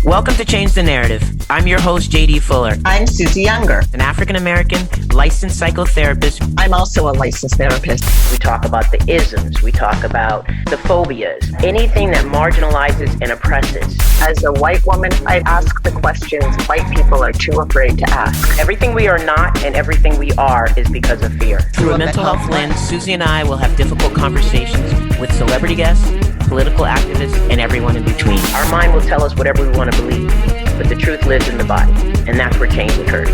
Welcome to Change the Narrative. I'm your host, JD Fuller. I'm Suzy Younger, an African-American licensed psychotherapist. I'm also a licensed therapist. We talk about the isms. We talk about the phobias, anything that marginalizes and oppresses. As a white woman, I ask the questions white people are too afraid to ask. Everything we are not and everything we are is because of fear. Through a mental health lens, Suzy and I will have difficult conversations with celebrity guests, political activists, and everyone in between. Our mind will tell us whatever we want to believe, but the truth lives in the body, and that's where change occurs.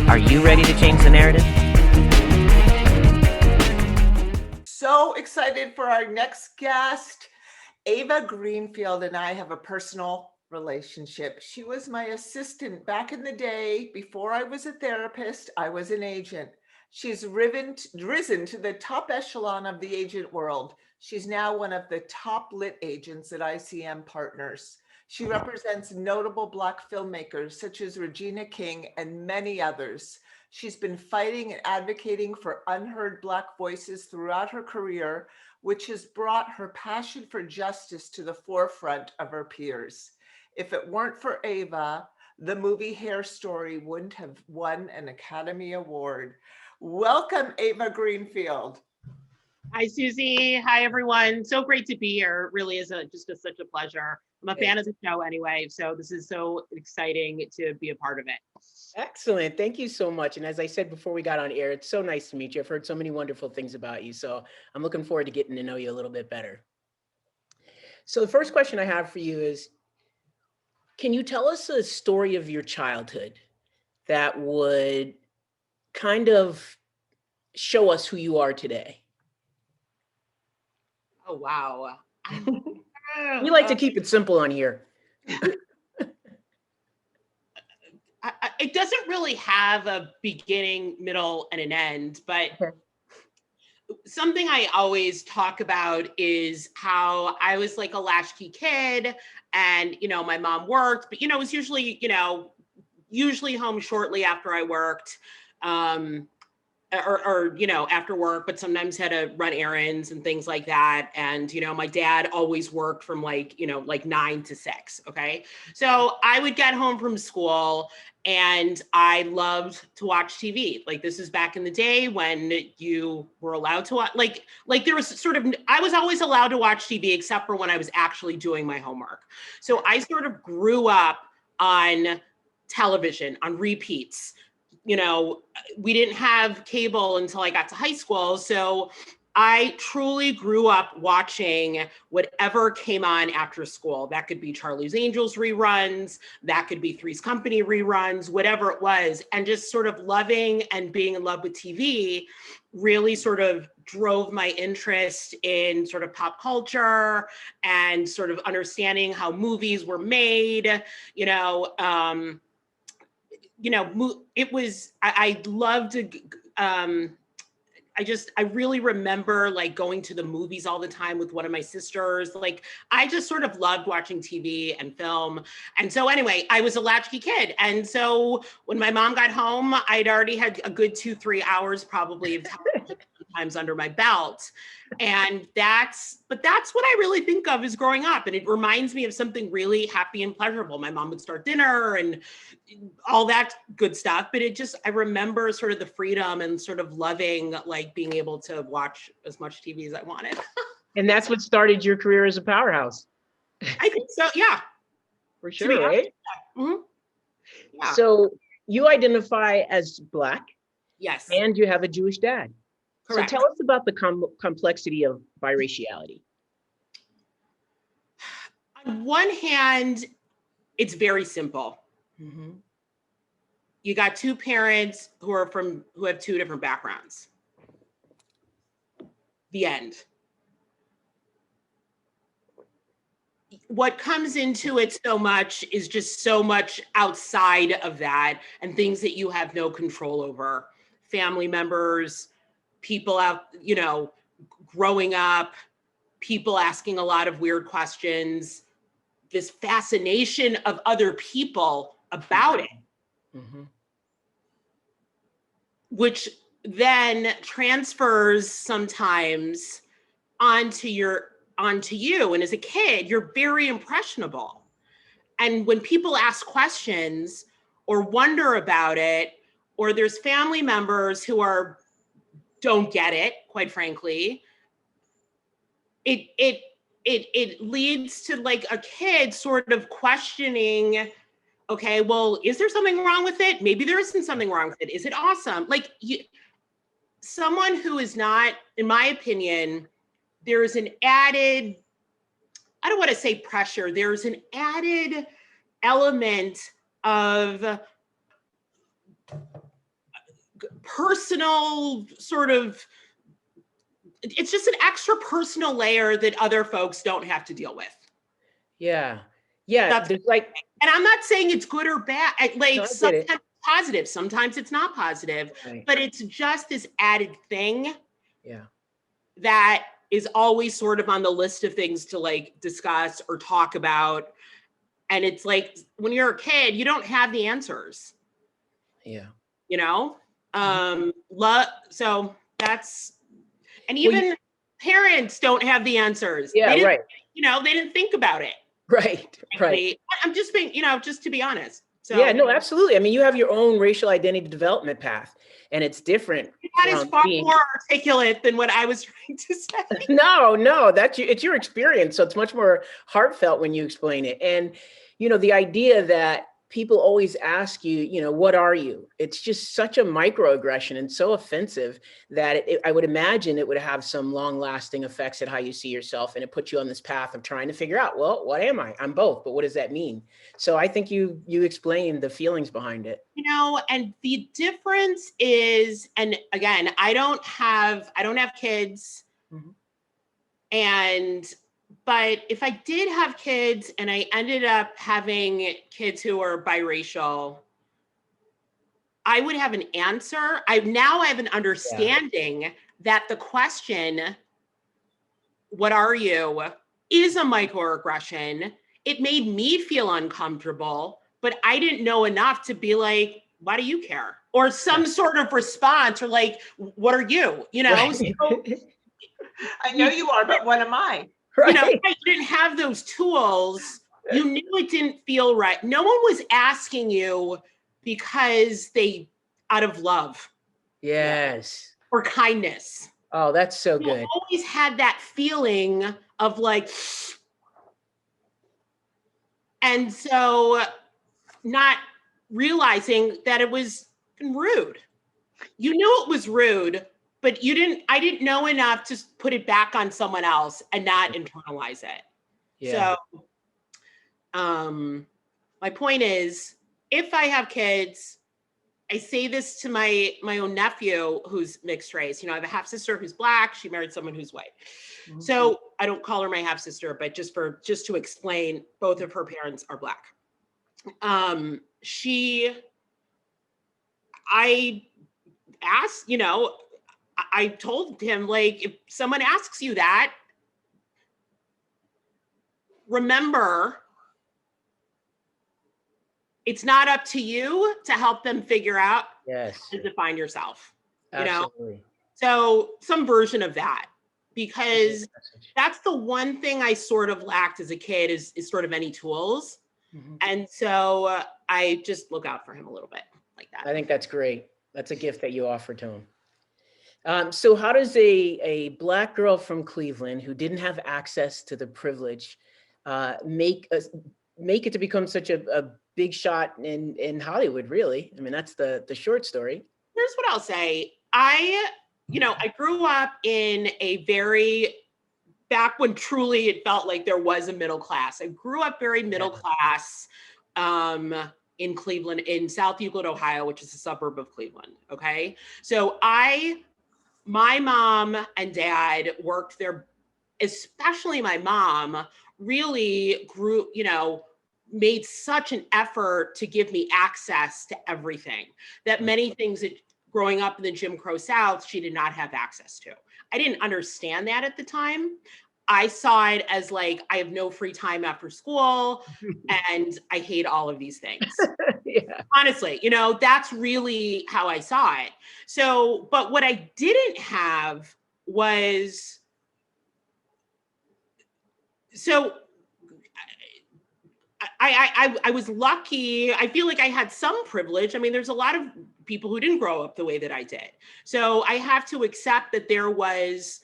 Are you ready to change the narrative? So excited for our next guest. Ava Greenfield and I have a personal relationship. She was my assistant back in the day. Before I was a therapist, I was an agent. She's risen to the top echelon of the agent world. She's now one of the top lit agents at ICM Partners. She represents notable Black filmmakers such as Regina King and many others. She's been fighting and advocating for unheard Black voices throughout her career, which has brought her passion for justice to the forefront of her peers. If it weren't for Ava, the movie Hair Story wouldn't have won an Academy Award. Welcome, Ava Greenfield. Hi, Suzy. Hi, everyone. So great to be here. It really is such a pleasure. I'm a fan of the show anyway, so this is so exciting to be a part of it. Excellent. Thank you so much. And as I said before we got on air, it's so nice to meet you. I've heard so many wonderful things about you, so I'm looking forward to getting to know you a little bit better. So the first question I have for you is, can you tell us a story of your childhood that would kind of show us who you are today? Oh, wow. We like to keep it simple on here. It doesn't really have a beginning, middle, and an end, but something I always talk about is how I was like a latchkey kid and, my mom worked, but, it was usually home shortly after I worked. Or after work, but sometimes had to run errands and things like that. And, my dad always worked from like 9 to 6. Okay. So I would get home from school and I loved to watch TV. Like this is back in the day when you were allowed to watch, like there was I was always allowed to watch TV except for when I was actually doing my homework. So I sort of grew up on television, on repeats. We didn't have cable until I got to high school. So I truly grew up watching whatever came on after school. That could be Charlie's Angels reruns, that could be Three's Company reruns, whatever it was. And just sort of loving and being in love with TV really sort of drove my interest in sort of pop culture and sort of understanding how movies were made, it was, I loved, I really remember like going to the movies all the time with one of my sisters. Like, I just sort of loved watching TV and film. And so anyway, I was a latchkey kid. And so when my mom got home, I'd already had a good 2-3 hours probably of television sometimes under my belt. And that's what I really think of as growing up. And it reminds me of something really happy and pleasurable. My mom would start dinner and all that good stuff. But I remember sort of the freedom and sort of loving, like being able to watch as much TV as I wanted. And that's what started your career as a powerhouse. I think so. Yeah. For sure, right? Mm-hmm. Yeah. So you identify as Black. Yes. And you have a Jewish dad. Correct. So tell us about the complexity of biraciality. On one hand, it's very simple. Mm-hmm. You got two parents who have two different backgrounds. The end. What comes into it so much is just so much outside of that and things that you have no control over. Family members, people out, growing up, people asking a lot of weird questions, this fascination of other people about it, mm-hmm. which then transfers sometimes onto you. And as a kid, you're very impressionable. And when people ask questions or wonder about it, or there's family members who don't get it, quite frankly, it leads to like a kid sort of questioning, okay, well, is there something wrong with it? Maybe there isn't something wrong with it. Is it awesome? Like someone who is not, in my opinion, there is an added, I don't want to say pressure, there's an added element of personal sort of, it's just an extra personal layer that other folks don't have to deal with. Yeah. Yeah. There's like, and I'm not saying it's good or bad. Like no, sometimes it's positive, sometimes it's not positive, right. But it's just this added thing. Yeah. That is always sort of on the list of things to like discuss or talk about. And it's like, when you're a kid, you don't have the answers. Yeah. You know? So that's, and even parents don't have the answers. Yeah, right. You know, they didn't think about it. Right, right. I'm just being, you know, just to be honest. So yeah, no, absolutely. I mean, you have your own racial identity development path, and it's different. That is far more articulate than what I was trying to say. No, it's your experience. So it's much more heartfelt when you explain it. And, you know, the idea that people always ask you, you know, what are you? It's just such a microaggression and so offensive that I would imagine it would have some long lasting effects at how you see yourself. And it puts you on this path of trying to figure out, well, what am I? I'm both, but what does that mean? So I think you explained the feelings behind it. You know, and the difference is, and again, I don't have kids. Mm-hmm. But if I did have kids and I ended up having kids who are biracial, I would have an answer. I have an understanding that the question, what are you, is a microaggression. It made me feel uncomfortable, but I didn't know enough to be like, why do you care? Or some sort of response, or like, what are you? You know? Right. So, I know you are, but what am I? Right. You know, I didn't have those tools. You knew it didn't feel right. No one was asking you because out of love. Yes. Or kindness. Oh, that's so good. You always had that feeling of like, and so not realizing that it was rude. You knew it was rude, but I didn't know enough to put it back on someone else and not internalize it. Yeah. So, my point is, if I have kids, I say this to my own nephew who's mixed race. You know, I have a half sister who's Black. She married someone who's white. Mm-hmm. So I don't call her my half sister, but just to explain, both of her parents are Black. I asked, you know, I told him, like, if someone asks you that, remember, it's not up to you to help them figure out how to define yourself. Absolutely. You know? So some version of that, because that's the one thing I sort of lacked as a kid is sort of any tools. Mm-hmm. And so I just look out for him a little bit like that. I think that's great. That's a gift that you offer to him. So how does a Black girl from Cleveland who didn't have access to the privilege make it to become such a big shot in Hollywood, really? I mean, that's the short story. Here's what I'll say. I grew up in back when truly it felt like there was a middle class. I grew up very middle class in Cleveland, in South Euclid, Ohio, which is a suburb of Cleveland. Okay. So my mom and dad worked there, especially my mom really grew, made such an effort to give me access to everything that many things that growing up in the Jim Crow South, she did not have access to. I didn't understand that at the time. I saw it as like, I have no free time after school and I hate all of these things. Yeah. Honestly, that's really how I saw it. So, but what I didn't have was, I I was lucky. I feel like I had some privilege. I mean, there's a lot of people who didn't grow up the way that I did. So I have to accept that there was,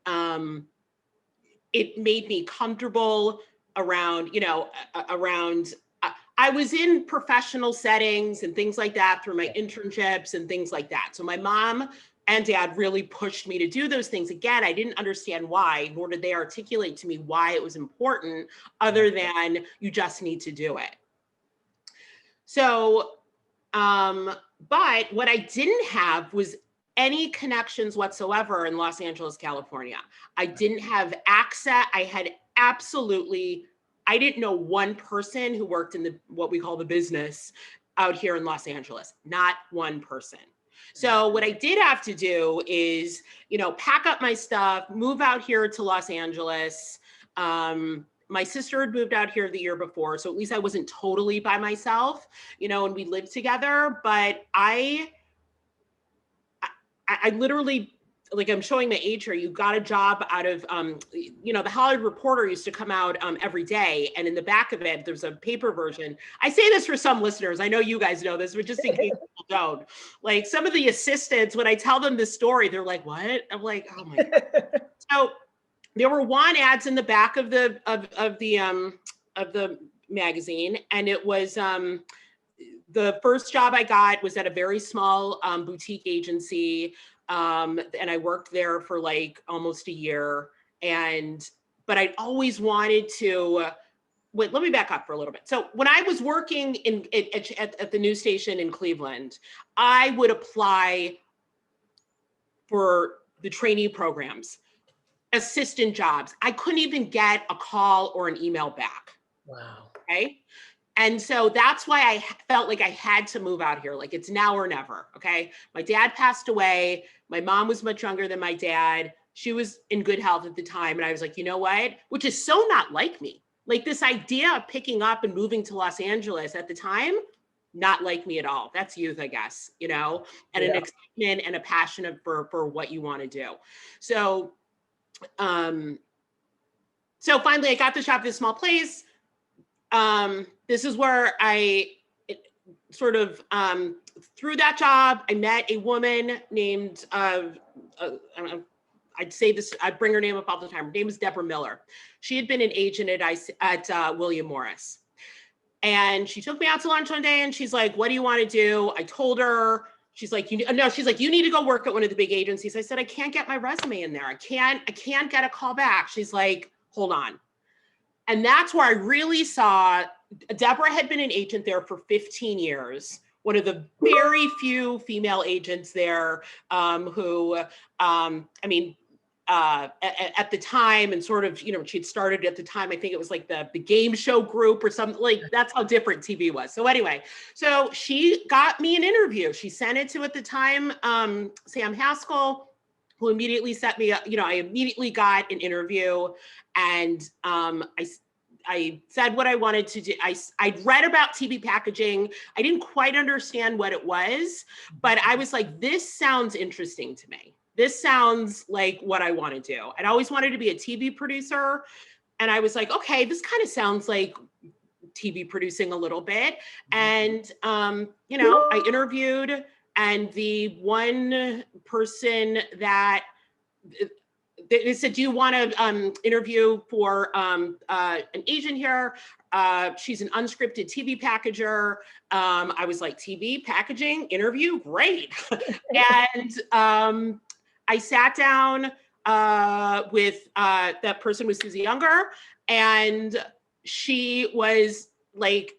it made me comfortable around, I was in professional settings and things like that through my internships and things like that. So my mom and dad really pushed me to do those things. Again, I didn't understand why, nor did they articulate to me why it was important, other than you just need to do it. So, but what I didn't have was any connections whatsoever in Los Angeles, California. I didn't have access. I didn't know one person who worked in what we call the business out here in Los Angeles, not one person. So what I did have to do is, pack up my stuff, move out here to Los Angeles. My sister had moved out here the year before, so at least I wasn't totally by myself, and we lived together. But I literally, like, I'm showing my age here, you got a job out of, the Hollywood Reporter used to come out every day. And in the back of it, there's a paper version. I say this for some listeners. I know you guys know this, but just in case people don't. Like, some of the assistants, when I tell them this story, they're like, what? I'm like, oh my God. So there were want ads in the back of the magazine. And it was, the first job I got was at a very small boutique agency. And I worked there for like almost a year. But I'd always wanted to, wait, let me back up for a little bit. So when I was working at the news station in Cleveland, I would apply for the trainee programs, assistant jobs. I couldn't even get a call or an email back. Wow. Okay. And so that's why I felt like I had to move out here. Like, it's now or never. Okay. My dad passed away. My mom was much younger than my dad. She was in good health at the time. And I was like, you know what? Which is so not like me. Like, this idea of picking up and moving to Los Angeles at the time, not like me at all. That's youth, I guess, and an excitement and a passion for what you want to do. So, so finally I got the job at this small place. This is where through that job, I met a woman named, I'd say this, I bring her name up all the time. Her name is Deborah Miller. She had been an agent at William Morris. And she took me out to lunch one day and she's like, what do you want to do? I told her, she's like, you need to go work at one of the big agencies. I said, I can't get my resume in there. I can't get a call back. She's like, hold on. And that's where I really saw, Deborah had been an agent there for 15 years, one of the very few female agents there who, at the time, and sort of, she'd started at the time, I think it was like the game show group or something, like that's how different TV was. So anyway, so she got me an interview. She sent it to, at the time, Sam Haskell, who immediately set me up. I immediately got an interview, and I said what I wanted to do. I'd read about TV packaging. I didn't quite understand what it was, but I was like, this sounds interesting to me. This sounds like what I want to do. I'd always wanted to be a TV producer. And I was like, okay, this kind of sounds like TV producing a little bit. And, I interviewed, and the one person that they said, do you want to interview for an agent here? She's an unscripted TV packager. I was like, TV packaging interview, great. And I sat down with that person was Suzy Younger, and she was like,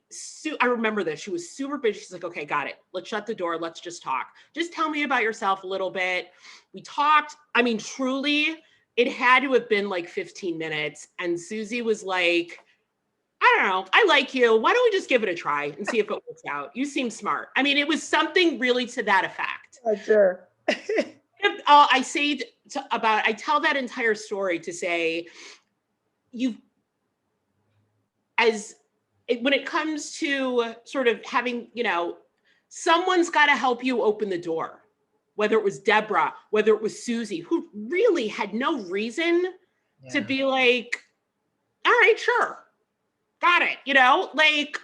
I remember this. She was super busy. She's like, okay, got it. Let's shut the door. Let's just talk. Just tell me about yourself a little bit. We talked. I mean, truly, it had to have been like 15 minutes. And Suzy was like, I don't know, I like you. Why don't we just give it a try and see if it works out? You seem smart. I mean, it was something really to that effect. Sure. I tell that entire story to say, when it comes to sort of having, someone's got to help you open the door, whether it was Deborah, whether it was Suzy, who really had no reason to be like, all right, sure. got it. You know, like,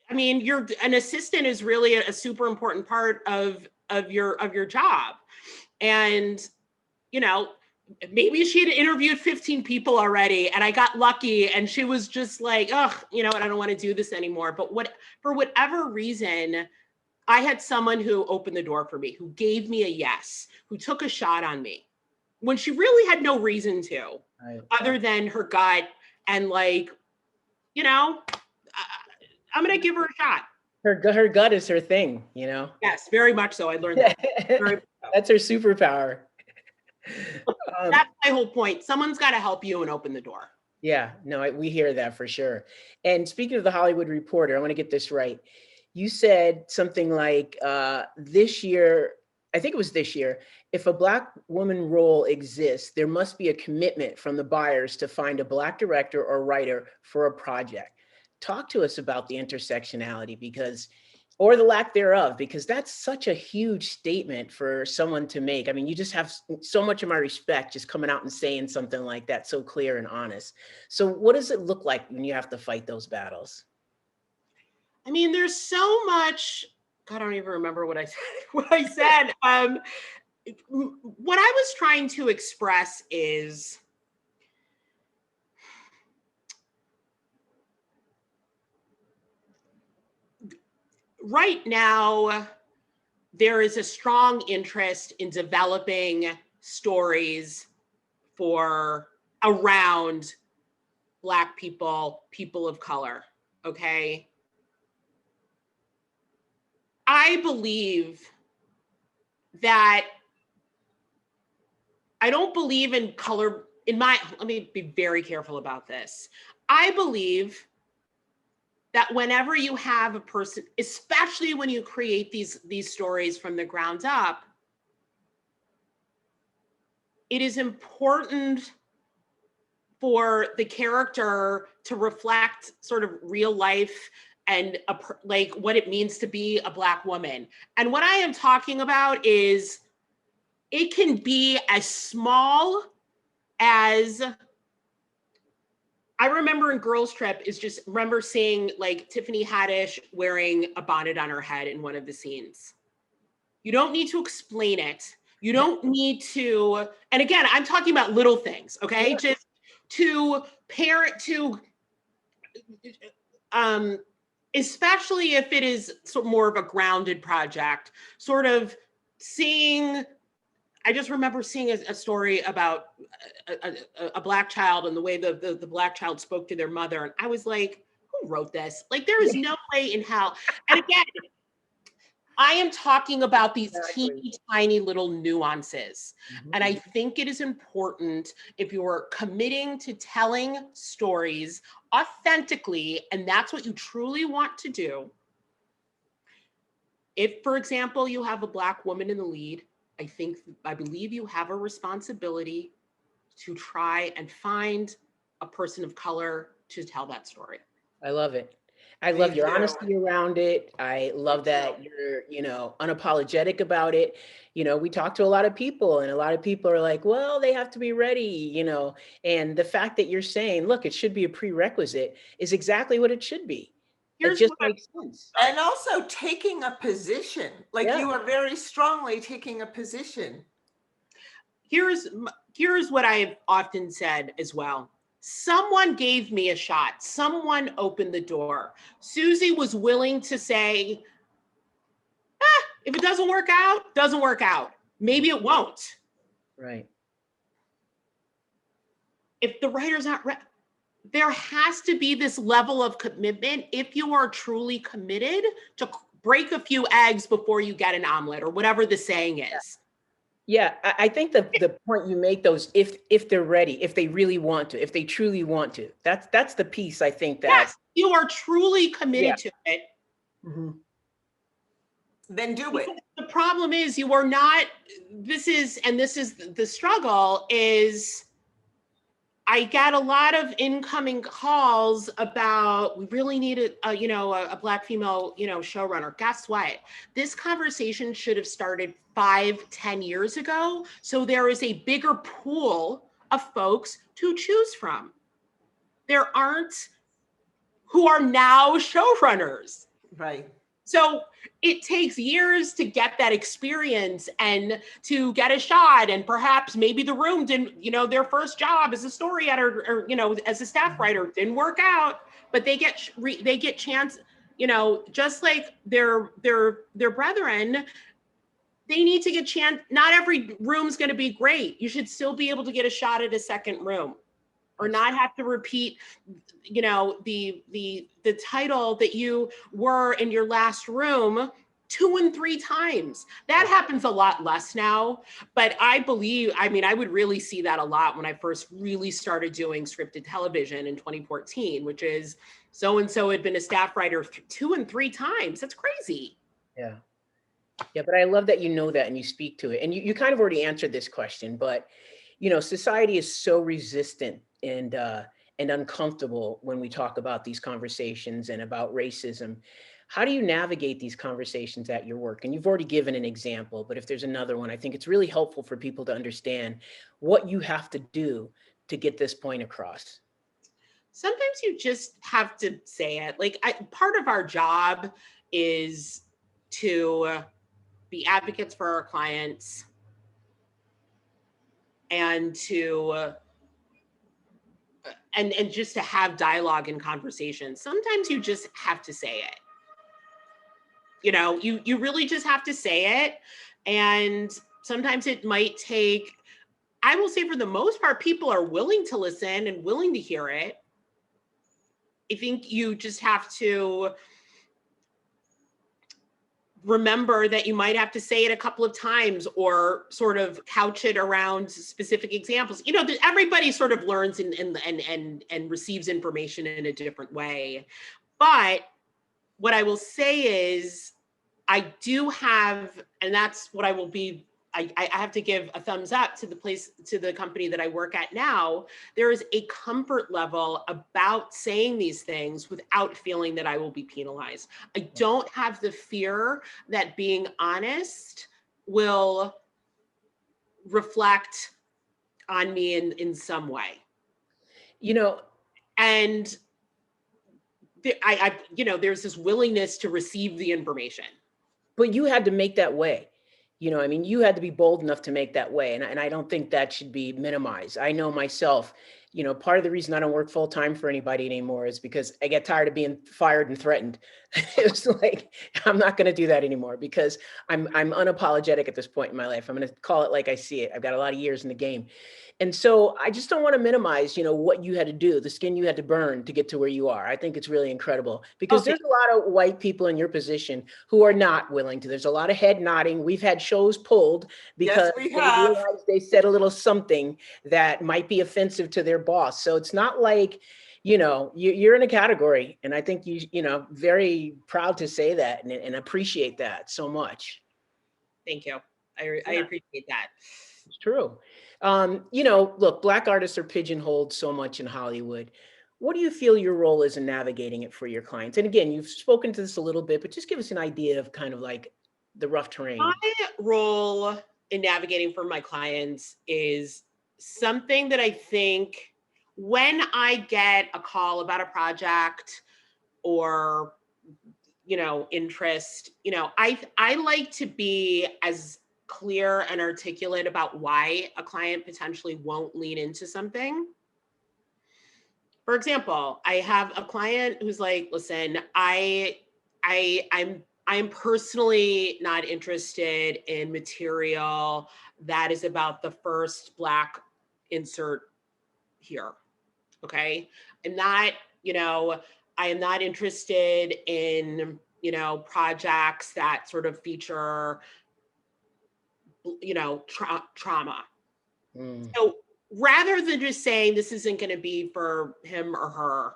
I mean, you're an assistant is really a super important part of your job. And, you know, maybe she had interviewed 15 people already and I got lucky and she was just like, oh, you know what, I don't want to do this anymore. But for whatever reason, I had someone who opened the door for me, who gave me a yes, who took a shot on me when she really had no reason to, other than her gut and like, you know, I'm going to give her a shot. Her gut is her thing, you know? Yes, very much so. I learned that. Very much so. That's her superpower. That's my whole point. Someone's got to help you and open the door. Yeah, no, we hear that for sure. And speaking of the Hollywood Reporter, I want to get this right. You said something like this year, I think it was this year, if a Black woman role exists, there must be a commitment from the buyers to find a Black director or writer for a project. Talk to us about the intersectionality or the lack thereof, because that's such a huge statement for someone to make. I mean, you just have so much of my respect just coming out and saying something like that, so clear and honest. So what does it look like when you have to fight those battles? I mean, there's so much, God, I don't even remember what I said. What I was trying to express is, right now, there is a strong interest in developing stories around Black people, people of color, okay? I believe that I don't believe in color, let me be very careful about this. I believe that whenever you have a person, especially when you create these stories from the ground up, it is important for the character to reflect sort of real life and like what it means to be a Black woman. And what I am talking about is, it can be as small as, I remember in Girls Trip remember seeing like Tiffany Haddish wearing a bonnet on her head in one of the scenes. You don't need to explain it. You don't need to, and again, I'm talking about little things, okay? Yeah. Just to parent to, especially if it is sort of more of a grounded project, sort of seeing, I just remember seeing a story about a Black child and the way the Black child spoke to their mother. And I was like, who wrote this? Like, there is no way in hell. And again, I am talking about these teeny tiny little nuances. Mm-hmm. And I think it is important, if you're committing to telling stories authentically, and that's what you truly want to do. If, for example, you have a Black woman in the lead, I believe you have a responsibility to try and find a person of color to tell that story. I love it. I love your honesty around it. I love that you're, unapologetic about it. We talk to a lot of people and a lot of people are like, well, they have to be ready, and the fact that you're saying, look, it should be a prerequisite is exactly what it should be. It just makes sense. And also taking a position, you are very strongly taking a position. Here's what I've often said as well. Someone gave me a shot. Someone opened the door. Suzy was willing to say, if it doesn't work out, doesn't work out. Maybe it won't. Right. If the writer's not ready, there has to be this level of commitment if you are truly committed to break a few eggs before you get an omelet, or whatever the saying is. Yeah, I think the point you make, those if they're ready, if they really want to, if they truly want to, that's the piece I think that. Yes, you are truly committed to it. Mm-hmm. Then do it. The problem is you are not, this is the struggle is, I got a lot of incoming calls about, we really need a Black female, showrunner. Guess what? This conversation should have started 5-10 years ago. So there is a bigger pool of folks to choose from. There aren't who are now showrunners. Right. So it takes years to get that experience and to get a shot. And perhaps maybe the room didn't, their first job as a story editor or, as a staff writer didn't work out, but they get chance, just like their brethren, they need to get chance. Not every room's going to be great. You should still be able to get a shot at a second room, or not have to repeat, the title that you were in your last room 2 and 3 times. That happens a lot less now, but I would really see that a lot when I first really started doing scripted television in 2014, which is so-and-so had been a staff writer 2 and 3 times. That's crazy. Yeah. Yeah, but I love that you know that and you speak to it. And you kind of already answered this question, but society is so resistant and uncomfortable when we talk about these conversations and about racism. How do you navigate these conversations at your work? And you've already given an example, but if there's another one, I think it's really helpful for people to understand what you have to do to get this point across. Sometimes you just have to say it. Part of our job is to be advocates for our clients and to and just to have dialogue and conversation. Sometimes you just have to say it. You really just have to say it. And sometimes it might take, I will say for the most part, people are willing to listen and willing to hear it. I think you just have to remember that you might have to say it a couple of times or sort of couch it around specific examples. Everybody sort of learns and receives information in a different way. But what I will say is I do have, and that's what I will be, I have to give a thumbs up to the company that I work at now. There is a comfort level about saying these things without feeling that I will be penalized. I don't have the fear that being honest will reflect on me in some way. And there's this willingness to receive the information. But you had to make that way. You had to be bold enough to make that way. And I don't think that should be minimized. I know myself, part of the reason I don't work full time for anybody anymore is because I get tired of being fired and threatened. It's like, I'm not going to do that anymore because I'm unapologetic at this point in my life. I'm going to call it like I see it. I've got a lot of years in the game. And so I just don't want to minimize, what you had to do, the skin you had to burn to get to where you are. I think it's really incredible because there's a lot of white people in your position who are not willing to. There's a lot of head nodding. We've had shows pulled because they realized they said a little something that might be offensive to their boss. So it's not like, you're in a category, and I think very proud to say that and appreciate that so much. Thank you. I appreciate that. It's true. Look, Black artists are pigeonholed so much in Hollywood. What do you feel your role is in navigating it for your clients? And again, you've spoken to this a little bit, but just give us an idea of kind of like the rough terrain. My role in navigating for my clients is something that I think when I get a call about a project or, interest, I like to be as clear and articulate about why a client potentially won't lean into something. For example, I have a client who's like, listen, I'm personally not interested in material that is about the first Black insert here. Okay. I am not interested in, projects that sort of feature trauma. So rather than just saying this isn't going to be for him or her,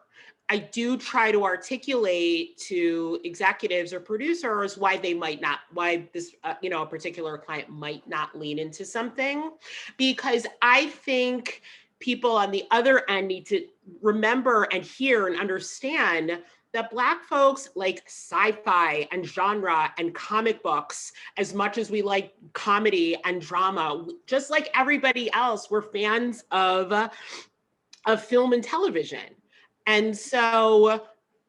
I do try to articulate to executives or producers why this, a particular client might not lean into something, because I think people on the other end need to remember and hear and understand that Black folks like sci-fi and genre and comic books as much as we like comedy and drama. Just like everybody else, we're fans of film and television. And so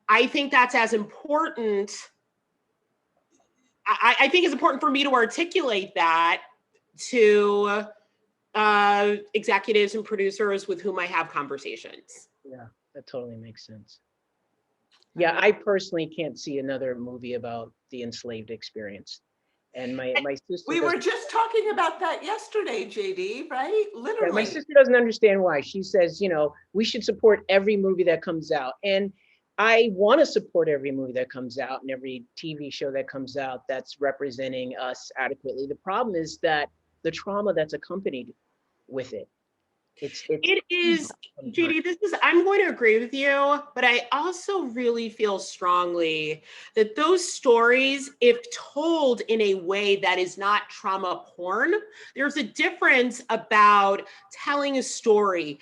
I think that's as important. I think it's important for me to articulate that to executives and producers with whom I have conversations. Yeah, that totally makes sense. Yeah, I personally can't see another movie about the enslaved experience. And my sister We were just talking about that yesterday, JD, right? Literally. Yeah, my sister doesn't understand why. She says, you know, we should support every movie that comes out. And I want to support every movie that comes out and every TV show that comes out that's representing us adequately. The problem is that the trauma that's accompanied with it. It is, JD, I'm going to agree with you, but I also really feel strongly that those stories, if told in a way that is not trauma porn, there's a difference about telling a story,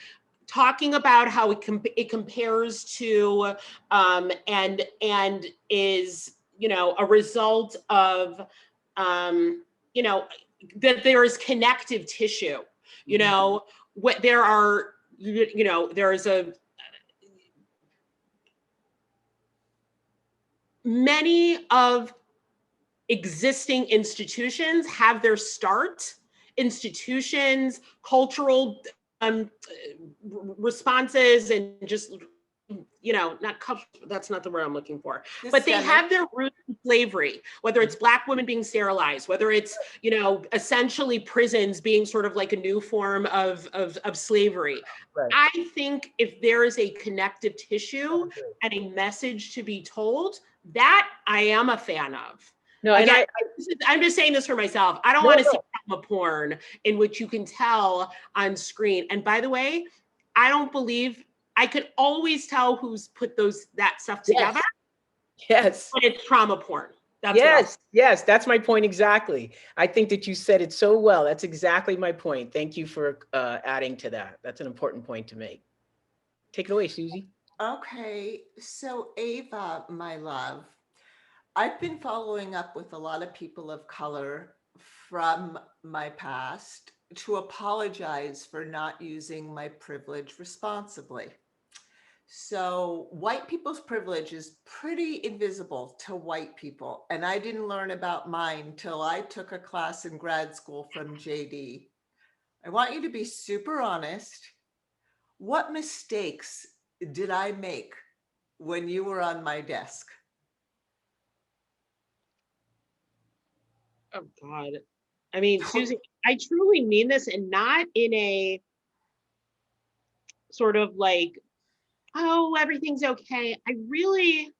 talking about how it compares to and is, you know, a result of you know, that there is connective tissue, you know. What there are, you know, there is many of existing institutions have their start, institutions, cultural responses, and just, you know, that's not the word I'm looking for, but they have their roots in slavery, whether it's Black women being sterilized, whether it's, you know, essentially prisons being sort of like a new form of slavery. Right. I think if there is a connective tissue and a message to be told, that I am a fan of. No, and again, I'm just saying this for myself. I don't want to see trauma porn in which you can tell on screen. And by the way, I don't believe I could always tell who's put that stuff together. Yes. But it's trauma porn. That's yes, that's my point exactly. I think that you said it so well. That's exactly my point. Thank you for adding to that. That's an important point to make. Take it away, Suzy. Okay, so Ava, my love, I've been following up with a lot of people of color from my past to apologize for not using my privilege responsibly. So white people's privilege is pretty invisible to white people. And I didn't learn about mine till I took a class in grad school from JD. I want you to be super honest. What mistakes did I make when you were on my desk? Oh God. I mean, Suzy, I truly mean this, and not in a sort of like, oh, everything's okay. I really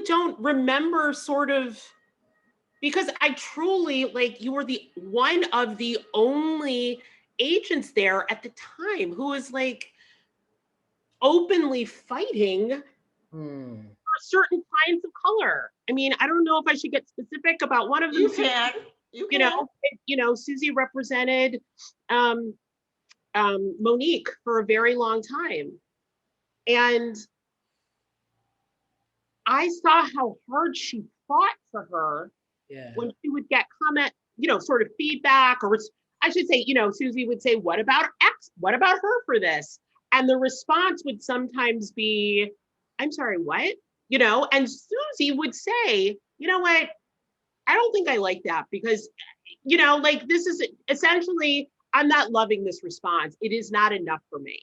don't remember sort of, because I truly, like, you were one of the only agents there at the time who was like openly fighting for certain kinds of color. I mean, I don't know if I should get specific about one of them. You can. You know, Suzy represented Monique for a very long time. And I saw how hard she fought for her when she would get comment, you know, sort of feedback, or I should say, you know, Suzy would say, what about X? What about her for this? And the response would sometimes be, I'm sorry, what? You know, and Suzy would say, you know what? I don't think I like that, because, you know, like, this is essentially, I'm not loving this response. It is not enough for me.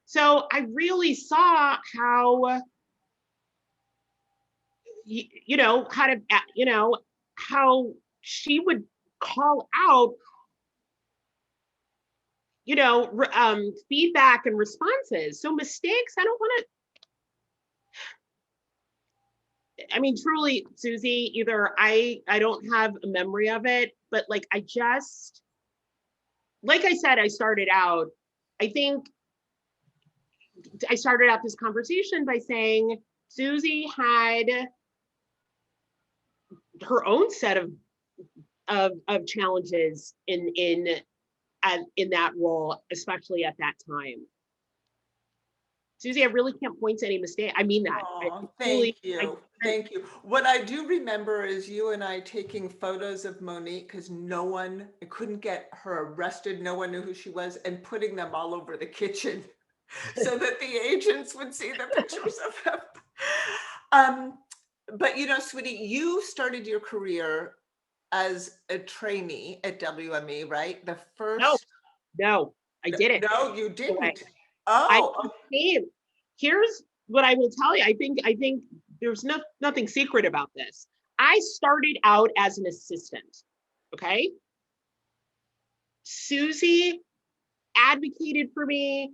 So I really saw how, you know, how she would call out, you know, feedback and responses. So mistakes, I don't want to, I mean, truly, Suzy, either I don't have a memory of it, but like, I just, like I said, I started out, I think I started out this conversation by saying Suzy had her own set of challenges in that role, especially at that time. Suzy, I really can't point to any mistake. I mean that. Oh, Truly, thank you. Thank you. What I do remember is you and I taking photos of Monique because I couldn't get her arrested. No one knew who she was, and putting them all over the kitchen so that the agents would see the pictures of them. But sweetie, you started your career as a trainee at WME, right? The no, first. no, I didn't. No, you Way. didn't. I Oh, came. Here's what I will tell you. I think there's nothing secret about this. I started out as an assistant. Okay. Suzy advocated for me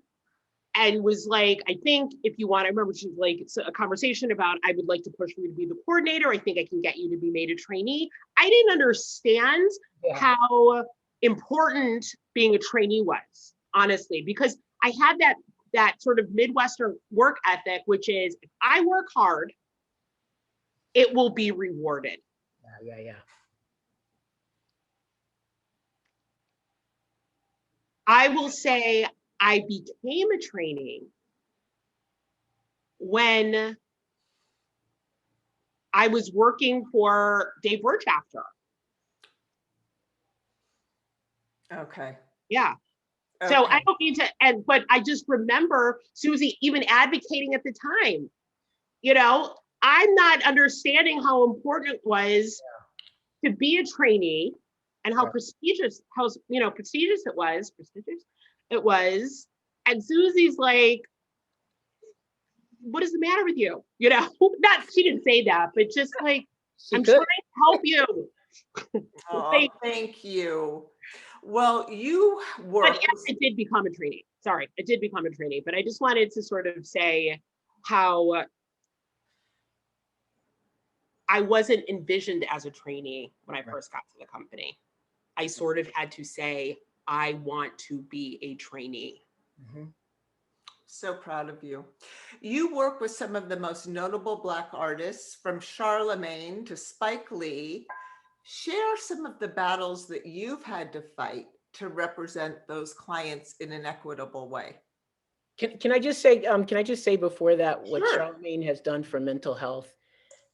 and was like, I think if you want, I remember she was like, it's a conversation about, I would like to push you to be the coordinator. I think I can get you to be made a trainee. I didn't understand how important being a trainee was, honestly, because I had that sort of Midwestern work ethic, which is if I work hard, it will be rewarded. Yeah. I will say I became a trainee when I was working for Dave Chapter. okay. Yeah. So I don't need to, but I just remember Suzy even advocating at the time, I'm not understanding how important it was to be a trainee and how prestigious it was. And Suzy's like, what is the matter with you? She didn't say that, but just like, I'm trying to help you. Oh, thank you. Well, you work. But yes, I did become a trainee. Sorry, I did become a trainee, but I just wanted to sort of say how I wasn't envisioned as a trainee when I first got to the company. I sort of had to say, I want to be a trainee. Mm-hmm. So proud of you. You work with some of the most notable Black artists, from Charlemagne to Spike Lee. Share some of the battles that you've had to fight to represent those clients in an equitable way. Can I just say before that, what Sure. Charlemagne has done for mental health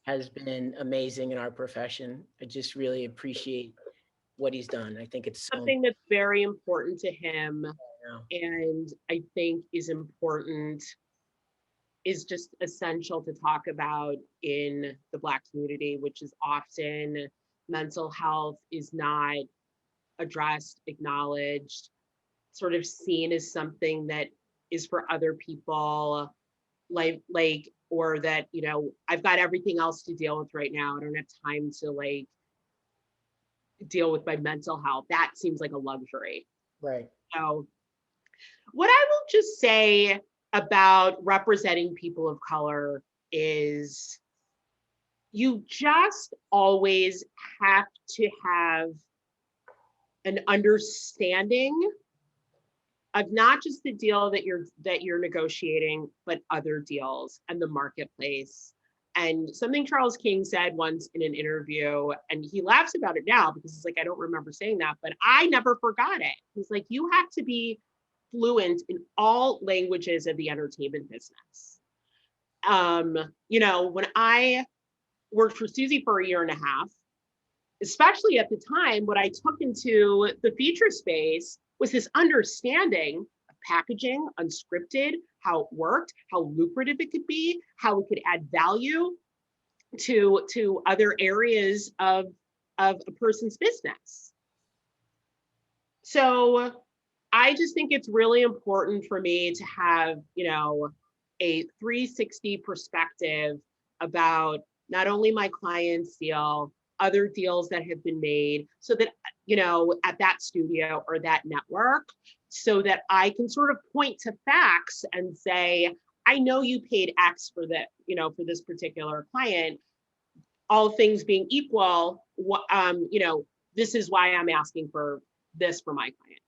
has been amazing in our profession. I just really appreciate what he's done. I think it's something that's very important to him, and I think is just essential to talk about in the Black community, which is often mental health is not addressed, acknowledged, sort of seen as something that is for other people, like or that, I've got everything else to deal with right now. I don't have time to deal with my mental health. That seems like a luxury. Right. So what I will just say about representing people of color is you just always have to have an understanding of not just the deal that you're negotiating, but other deals and the marketplace. And something Charles King said once in an interview, and he laughs about it now because it's like, I don't remember saying that, but I never forgot it. He's like, you have to be fluent in all languages of the entertainment business. When I worked for Suzy for a year and a half, especially at the time, what I took into the feature space was this understanding of packaging, unscripted, how it worked, how lucrative it could be, how it could add value to other areas of a person's business. So I just think it's really important for me to have, a 360 perspective about not only my client's deal, other deals that have been made, so that, at that studio or that network, so that I can sort of point to facts and say, I know you paid X for that, for this particular client. All things being equal, this is why I'm asking for this for my client.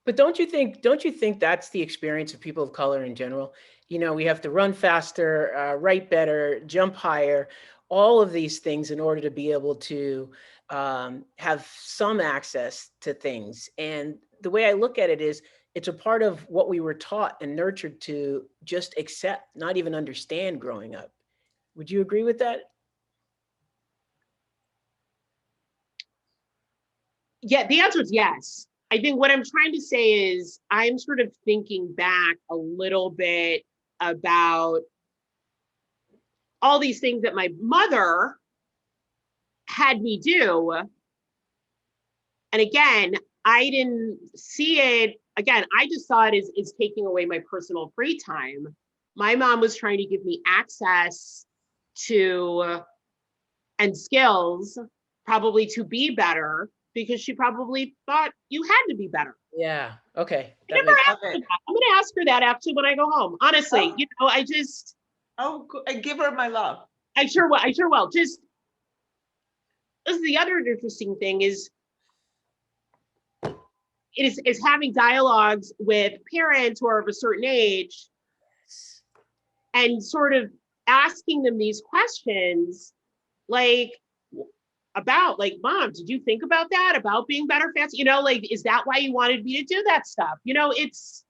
But don't you think that's the experience of people of color in general? We have to run faster, write better, jump higher, all of these things in order to be able to have some access to things. And the way I look at it is it's a part of what we were taught and nurtured to just accept, not even understand growing up. Would you agree with that? Yeah, the answer is yes. I think what I'm trying to say is I'm sort of thinking back a little bit about all these things that my mother had me do. And again, I didn't see it. Again, I just saw it as taking away my personal free time. My mom was trying to give me access to and skills, probably to be better, because she probably thought you had to be better. Yeah. Okay. I never asked her that. I'm going to ask her that actually when I go home. Honestly, I just. Oh, I give her my love. I sure will. Just, this is the other interesting thing is having dialogues with parents who are of a certain age and sort of asking them these questions like about like, Mom, did you think about that? About being better fast? Like, is that why you wanted me to do that stuff? It's,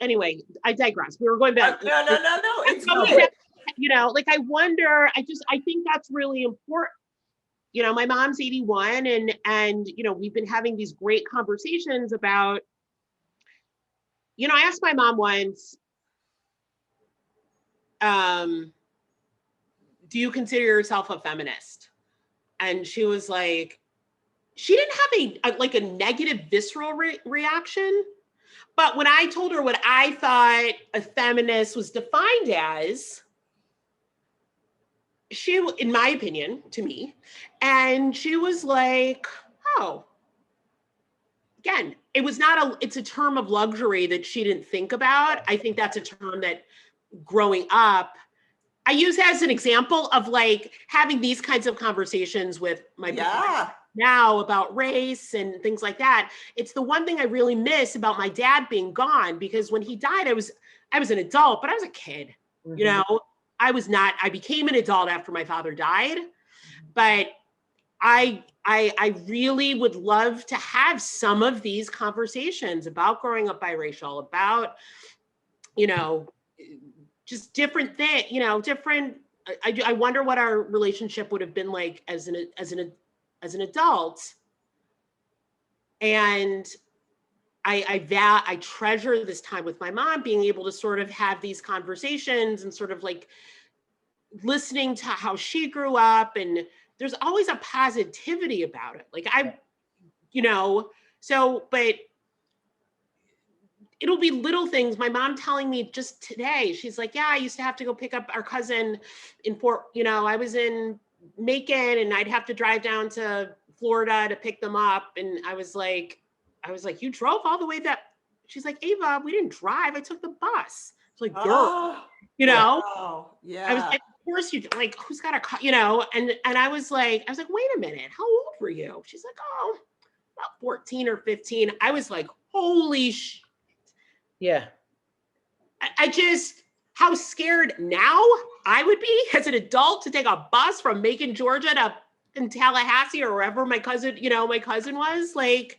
anyway, I digress. We were going back. No. It's good. Like I wonder, I think that's really important. My mom's 81 and we've been having these great conversations about, I asked my mom once, do you consider yourself a feminist? And she was like, she didn't have a negative visceral reaction. But when I told her what I thought a feminist was defined as, she, in my opinion, to me, and she was like, oh, again, it's a term of luxury that she didn't think about. I think that's a term that growing up, I use as an example of like having these kinds of conversations with my now about race and things like that. It's the one thing I really miss about my dad being gone, because when he died, I was an adult, but I was a kid, I became an adult after my father died, but I really would love to have some of these conversations about growing up biracial, about, just different things, different. I wonder what our relationship would have been like as an adult. And I treasure this time with my mom, being able to sort of have these conversations and sort of like listening to how she grew up. And there's always a positivity about it. Like but it'll be little things. My mom telling me just today, she's like, yeah, I used to have to go pick up our cousin in I was in Macon and I'd have to drive down to Florida to pick them up. And I was like, you drove all the way that? She's like, Ava, we didn't drive. I took the bus. It's like, girl, Wow. Yeah. I was like, of course you, like, who's got a car, and I was like, wait a minute, how old were you? She's like, oh, about 14 or 15. I was like, holy shit. Yeah. I just, how scared now I would be as an adult to take a bus from Macon, Georgia to in Tallahassee or wherever my cousin was, like,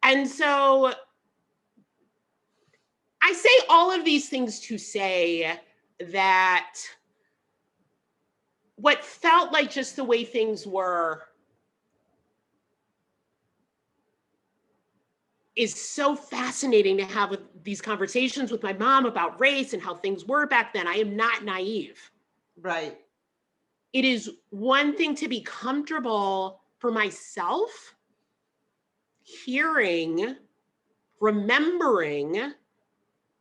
and so I say all of these things to say that what felt like just the way things were is so fascinating to have these conversations with my mom about race and how things were back then. I am not naive. Right. It is one thing to be comfortable for myself hearing, remembering how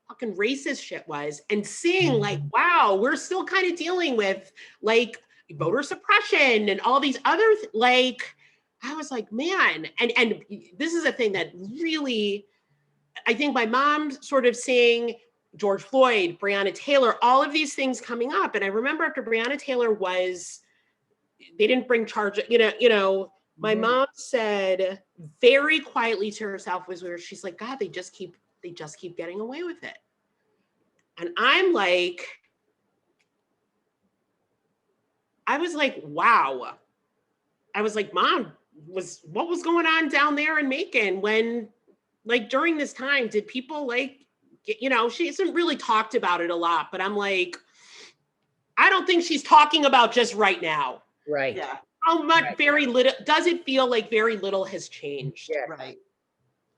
fucking racist shit was and seeing like, wow, we're still kind of dealing with like voter suppression and all these other like, I was like, man, and this is a thing that really, I think my mom sort of seeing George Floyd, Breonna Taylor, all of these things coming up. And I remember after Breonna Taylor they didn't bring charges, my mom said very quietly to herself she's like, God, they just keep getting away with it. And I'm like, I was like, wow. I was like, Mom, what was going on down there in Macon when, like, during this time, did people like, she hasn't really talked about it a lot, but I'm like, I don't think she's talking about just right now. Right. Yeah. How much, Right. very little, does it feel like very little has changed? Yes. Right.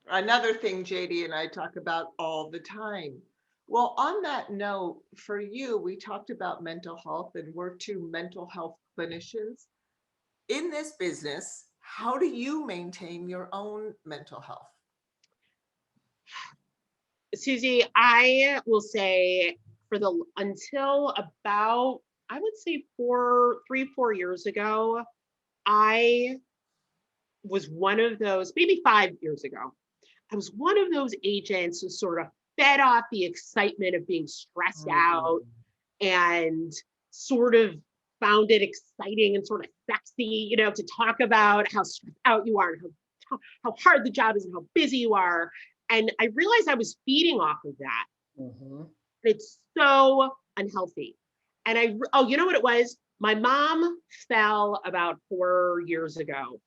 Another thing JD and I talk about all the time. Well, on that note, for you, we talked about mental health, and we're two mental health clinicians. In this business, how do you maintain your own mental health? Suzy, I will say until about, I would say 4 years ago, I was one of those, maybe 5 years ago, I was one of those agents who sort of fed off the excitement of being stressed out and sort of found it exciting and sort of sexy, to talk about how stressed out you are and how hard the job is and how busy you are. And I realized I was feeding off of that. Mm-hmm. It's so unhealthy. And you know what it was? My mom fell about 4 years ago.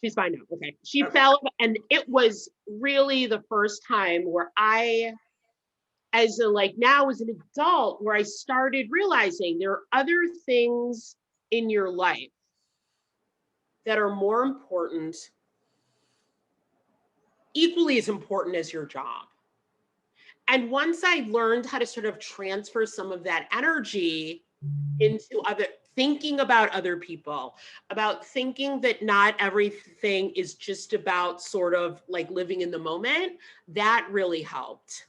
She's fine now. Okay. She fell, and it was really the first time where now as an adult, where I started realizing there are other things in your life that are more important, equally as important as your job. And once I learned how to sort of transfer some of that energy into thinking about other people, about thinking that not everything is just about sort of like living in the moment, that really helped.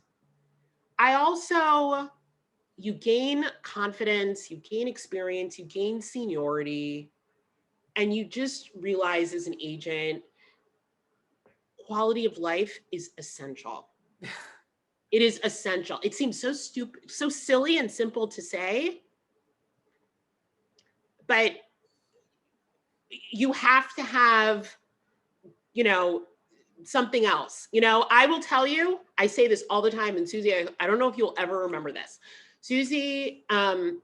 You gain confidence, you gain experience, you gain seniority, and you just realize as an agent, quality of life is essential. It is essential. It seems so stupid, so silly and simple to say, but you have to have, something else. I will tell you, I say this all the time, and Suzy, I don't know if you'll ever remember this. Suzy, I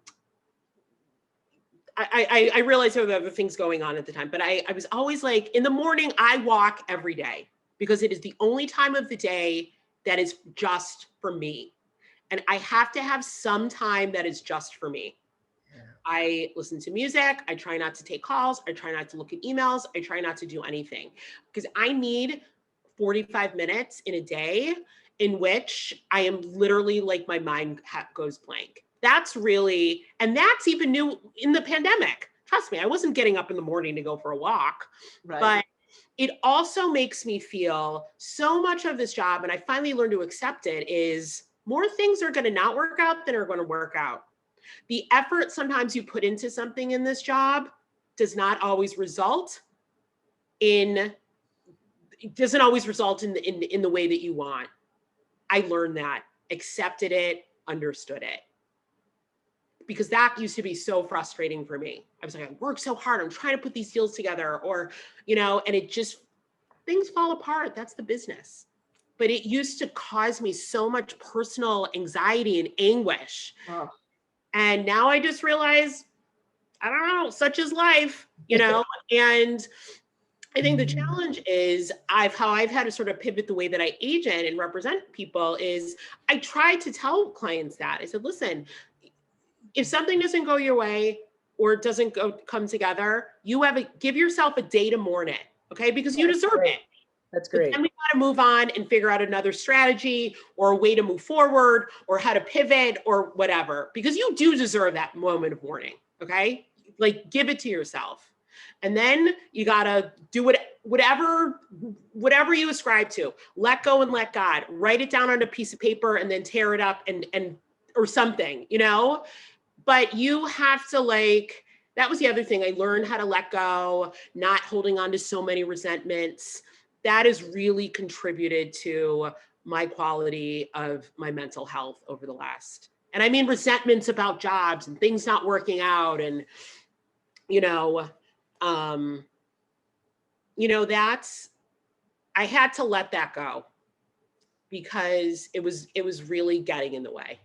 realized there were other things going on at the time, but I was always like, in the morning, I walk every day because it is the only time of the day that is just for me. And I have to have some time that is just for me. Yeah. I listen to music. I try not to take calls. I try not to look at emails. I try not to do anything because I need 45 minutes in a day in which I am literally like my mind goes blank. That's even new in the pandemic. Trust me, I wasn't getting up in the morning to go for a walk, right. But it also makes me feel so much of this job, and I finally learned to accept it, is more things are going to not work out than are going to work out. The effort sometimes you put into something in this job doesn't always result in the way that you want. I learned that, accepted it, understood it. Because that used to be so frustrating for me. I was like, I work so hard. I'm trying to put these deals together, and it just, things fall apart. That's the business. But it used to cause me so much personal anxiety and anguish. Oh. And now I just realize, I don't know, such is life, and I think the challenge is how I've had to sort of pivot the way that I agent and represent people is I try to tell clients that. I said, listen, if something doesn't go your way or it doesn't come together, give yourself a day to mourn it, okay? Because you deserve it. That's great. But then we got to move on and figure out another strategy or a way to move forward or how to pivot or whatever, because you do deserve that moment of mourning, okay? Like, give it to yourself. And then you got to do whatever you ascribe to. Let go and let God. Write it down on a piece of paper and then tear it up and or something, But you have to that was the other thing. I learned how to let go, not holding on to so many resentments. That has really contributed to my quality of my mental health over the last, and I mean resentments about jobs and things not working out. And, I had to let that go because it was really getting in the way.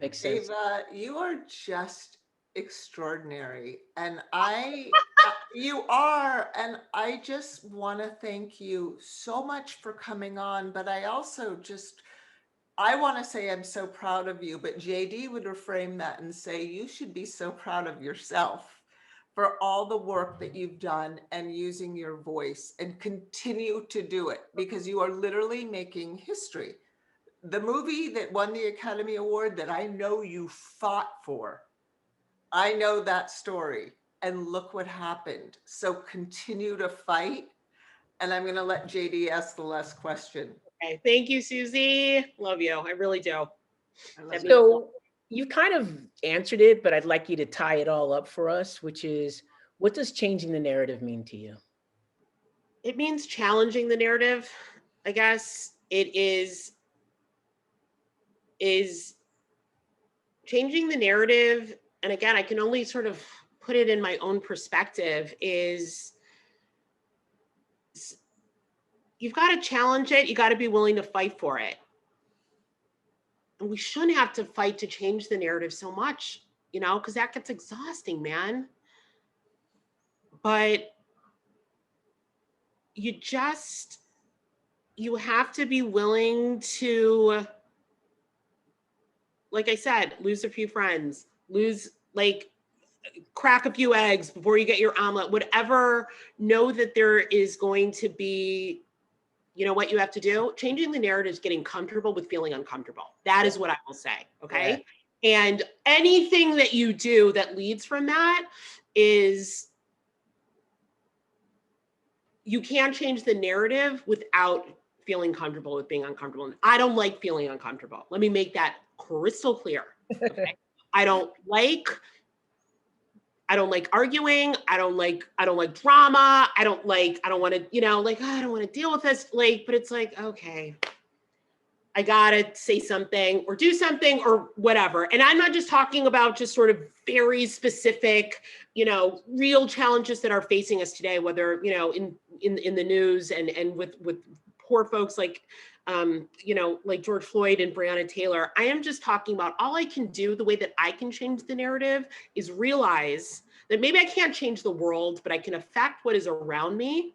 Makes sense. Ava, you are just extraordinary. And you are, and I just want to thank you so much for coming on. But I also I want to say I'm so proud of you, but JD would reframe that and say you should be so proud of yourself for all the work that you've done and using your voice, and continue to do it, because you are literally making history. The movie that won the Academy Award that I know you fought for, I know that story, and look what happened. So continue to fight. And I'm going to let JD ask the last question. Okay. Thank you, Suzy. Love you. I really do. So you've kind of answered it, but I'd like you to tie it all up for us, which is, what does changing the narrative mean to you? It means challenging the narrative, I guess. It is changing the narrative. And again, I can only sort of put it in my own perspective, is you've got to challenge it. You got to be willing to fight for it. And we shouldn't have to fight to change the narrative so much, you know, because that gets exhausting, man. But you have to be willing to, like I said, lose a few friends, crack a few eggs before you get your omelet, whatever. Know that there is going to be, you know what you have to do? Changing the narrative is getting comfortable with feeling uncomfortable. That is what I will say, okay? Yeah. And anything that you do that leads from that is, you can't change the narrative without feeling comfortable with being uncomfortable. And I don't like feeling uncomfortable. Let me make that crystal clear, okay? I don't like arguing. I don't like drama. I don't want to, you know, I don't want to deal with this. But it's like, okay, I gotta say something or do something or whatever. And I'm not just talking about just sort of very specific, you know, real challenges that are facing us today, whether, you know, in the news and with poor folks like, you know, like George Floyd and Breonna Taylor. I am just talking about, all I can do, the way that I can change the narrative, is realize that maybe I can't change the world, but I can affect what is around me.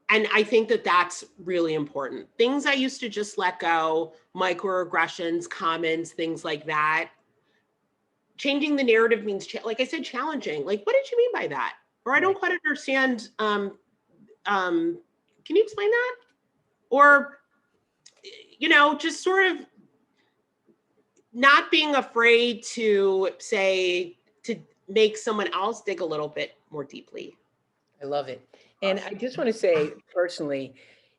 And I think that that's really important. Things I used to just let go, microaggressions, comments, things like that. Changing the narrative means, like I said, challenging. Like, what did you mean by that? Or I don't quite understand. Can you explain that? Or, you know, just sort of not being afraid to say, to make someone else dig a little bit more deeply. I love it. And I just want to say personally,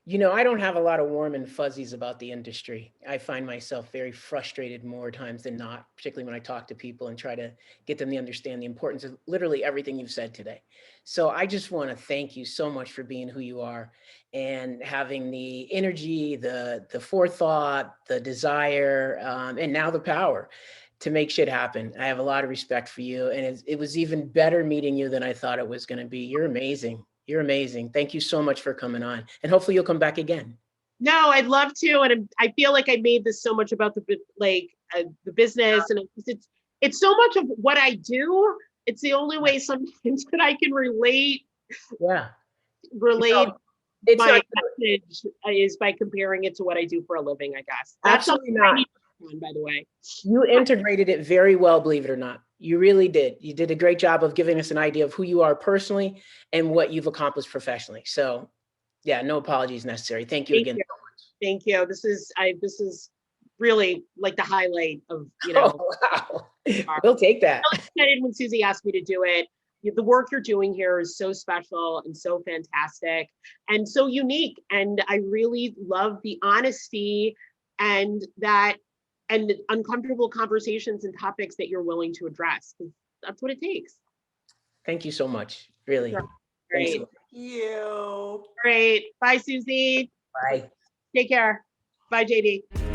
you know, I don't have a lot of warm and fuzzies about the industry. I find myself very frustrated more times than not, particularly when I talk to people and try to get them to understand the importance of literally everything you've said today. So I just want to thank you so much for being who you are and having the energy, the forethought, the desire, and now the power to make shit happen. I have a lot of respect for you. And it was even better meeting you than I thought it was going to be. You're amazing. You're amazing. Thank you so much for coming on. And hopefully you'll come back again. No, I'd love to. And I feel like I made this so much about the business. And it's so much of what I do. It's the only way sometimes that I can relate. Yeah. Relate. You know, my message is by comparing it to what I do for a living, I guess. That's absolutely not. By the way, you integrated it very well, believe it or not. You really did. You did a great job of giving us an idea of who you are personally and what you've accomplished professionally. So yeah, no apologies necessary. Thank you again so much. Thank you. This is really like the highlight of, you know. Oh, wow. We'll take that. I was excited when Suzy asked me to do it. The work you're doing here is so special and so fantastic and so unique. And I really love the honesty and uncomfortable conversations and topics that you're willing to address. That's what it takes. Thank you so much. Really. Great. Thank you. Great. Bye, Suzy. Bye. Take care. Bye, JD.